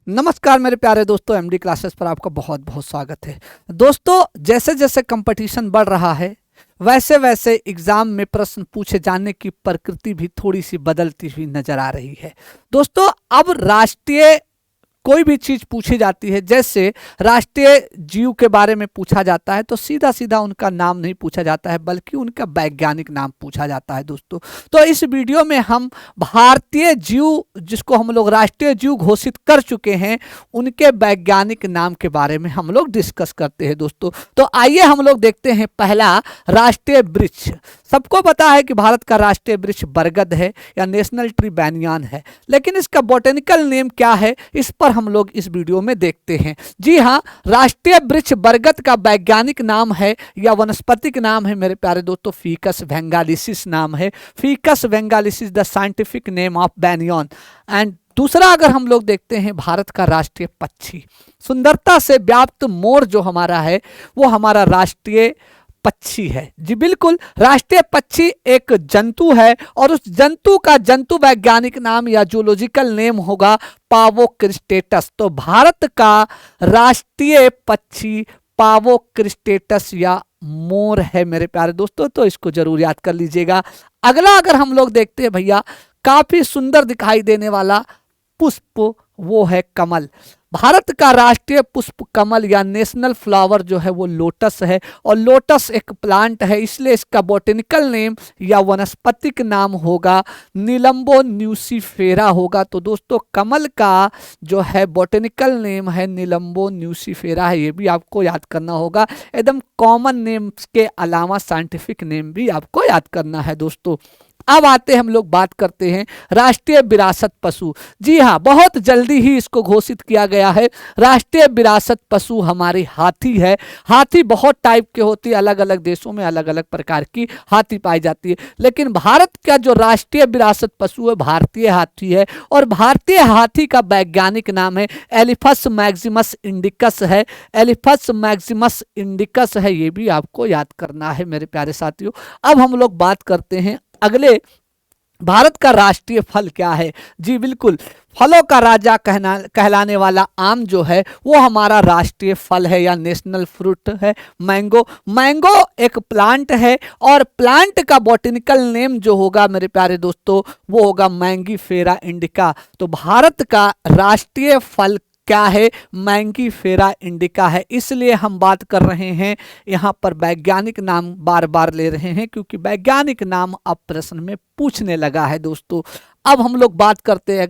नमस्कार मेरे प्यारे दोस्तों, एमडी क्लासेस पर आपका बहुत बहुत स्वागत है। दोस्तों, जैसे जैसे कंपटीशन बढ़ रहा है वैसे वैसे एग्जाम में प्रश्न पूछे जाने की प्रकृति भी थोड़ी सी बदलती हुई नजर आ रही है। दोस्तों, अब राष्ट्रीय कोई भी चीज पूछी जाती है, जैसे राष्ट्रीय जीव के बारे में पूछा जाता है तो सीधा सीधा उनका नाम नहीं पूछा जाता है बल्कि उनका वैज्ञानिक नाम पूछा जाता है। दोस्तों, तो इस वीडियो में हम भारतीय जीव, जिसको हम लोग राष्ट्रीय जीव घोषित कर चुके हैं, उनके वैज्ञानिक नाम के बारे में हम लोग डिस्कस करते हैं। दोस्तों, तो आइए हम लोग देखते हैं। पहला, राष्ट्रीय वृक्ष। सबको पता है कि भारत का राष्ट्रीय वृक्ष बरगद है या नेशनल ट्री बैनियान है, लेकिन इसका बॉटेनिकल नेम क्या है, इस पर हम लोग इस वीडियो में देखते हैं। जी हाँ, राष्ट्रीय वृक्ष बरगद का वैज्ञानिक नाम है या वनस्पतिक नाम है मेरे प्यारे दोस्तों, फिकस बेंगालिसिस नाम है। Ficus benghalensis the scientific name of banyan. And दूसरा, अगर हम लोग देखते हैं भारत का राष्ट्रीय पक्षी, सुंदरता से व्याप्त मोर जो हमारा है वो हमारा राष्ट्रीय पक्षी है। जी बिल्कुल, राष्ट्रीय पक्षी एक जंतु है और उस जंतु का जंतु वैज्ञानिक नाम या जूलॉजिकल नेम होगा पावोक्रिस्टेटस। तो भारत का राष्ट्रीय पक्षी पावोक्रिस्टेटस या मोर है मेरे प्यारे दोस्तों, तो इसको जरूर याद कर लीजिएगा। अगला अगर हम लोग देखते हैं भैया, काफी सुंदर दिखाई देने वाला पुष्प, वो है कमल। भारत का राष्ट्रीय पुष्प कमल या नेशनल फ्लावर जो है वो लोटस है, और लोटस एक प्लांट है, इसलिए इसका बॉटेनिकल नेम या वनस्पतिक नाम होगा निलंबो न्यूसीफेरा होगा। तो दोस्तों, कमल का जो है बॉटेनिकल नेम है निलंबो न्यूसीफेरा है, ये भी आपको याद करना होगा। एकदम कॉमन नेम के अलावा साइंटिफिक नेम भी आपको याद करना है। दोस्तों, अब आते हम लोग बात करते हैं राष्ट्रीय विरासत पशु। जी हाँ, बहुत जल्दी ही इसको घोषित किया गया है। राष्ट्रीय विरासत पशु हमारी हाथी है। हाथी बहुत टाइप के होती है, अलग अलग देशों में अलग अलग प्रकार की हाथी पाई जाती है, लेकिन भारत का जो राष्ट्रीय विरासत पशु है भारतीय हाथी है, और भारतीय हाथी का वैज्ञानिक नाम है एलिफस मैक्सिमस इंडिकस है। एलिफस मैक्सिमस इंडिकस है, ये भी आपको याद करना है मेरे प्यारे साथियों। अब हम लोग बात करते हैं अगले, भारत का राष्ट्रीय फल क्या है। जी बिल्कुल, फलों का राजा कहलाने वाला आम जो है वो हमारा राष्ट्रीय फल है या नेशनल फ्रूट है मैंगो। मैंगो एक प्लांट है, और प्लांट का बॉटेनिकल नेम जो होगा मेरे प्यारे दोस्तों वो होगा मैंगीफेरा इंडिका। तो भारत का राष्ट्रीय फल क्या है, मैंगीफेरा इंडिका है। इसलिए हम बात कर रहे हैं यहाँ पर वैज्ञानिक नाम बार बार ले रहे हैं, क्योंकि वैज्ञानिक नाम अब प्रश्न में पूछने लगा है। दोस्तों, अब हम लोग बात करते हैं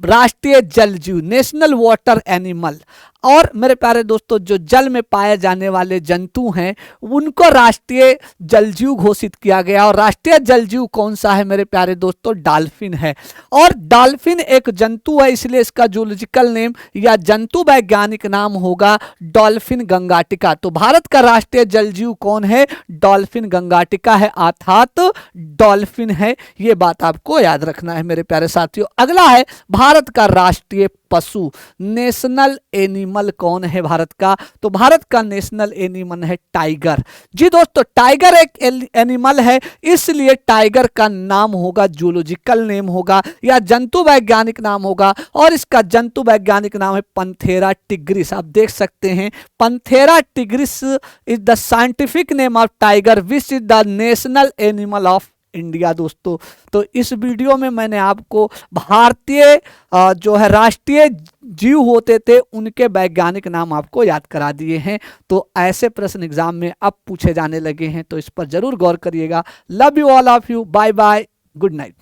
राष्ट्रीय जल जीव, नेशनल वाटर एनिमल। और मेरे प्यारे दोस्तों, जो जल में पाए जाने वाले जंतु हैं उनको राष्ट्रीय जल जीव घोषित किया गया। और राष्ट्रीय जल जीव कौन सा है मेरे प्यारे दोस्तों, डॉल्फिन है। और डॉल्फिन एक जंतु है, इसलिए इसका जूलॉजिकल नेम या जंतु वैज्ञानिक नाम होगा डॉल्फिन गंगाटिका। तो भारत का राष्ट्रीय जल जीव कौन है, डॉल्फिन गंगाटिका है, अर्थात डॉल्फिन है। ये बात आपको याद रखना है मेरे प्यारे साथियों। अगला है भारत का राष्ट्रीय पशु, नेशनल एनिमल कौन है भारत का, तो भारत का नेशनल एनिमल है टाइगर। जी दोस्तों, टाइगर एक एनिमल है, इसलिए टाइगर का नाम होगा जूलॉजिकल नेम होगा या जंतु वैज्ञानिक नाम होगा, और इसका जंतु वैज्ञानिक नाम है पंथेरा टिग्रिस। आप देख सकते हैं, Panthera tigris is the scientific name of tiger which is the national animal of India. दोस्तों, तो इस वीडियो में मैंने आपको भारतीय जो है राष्ट्रीय जीव होते थे उनके वैज्ञानिक नाम आपको याद करा दिए हैं। तो ऐसे प्रश्न एग्जाम में अब पूछे जाने लगे हैं, तो इस पर जरूर गौर करिएगा। Love you all of you, bye bye, good night.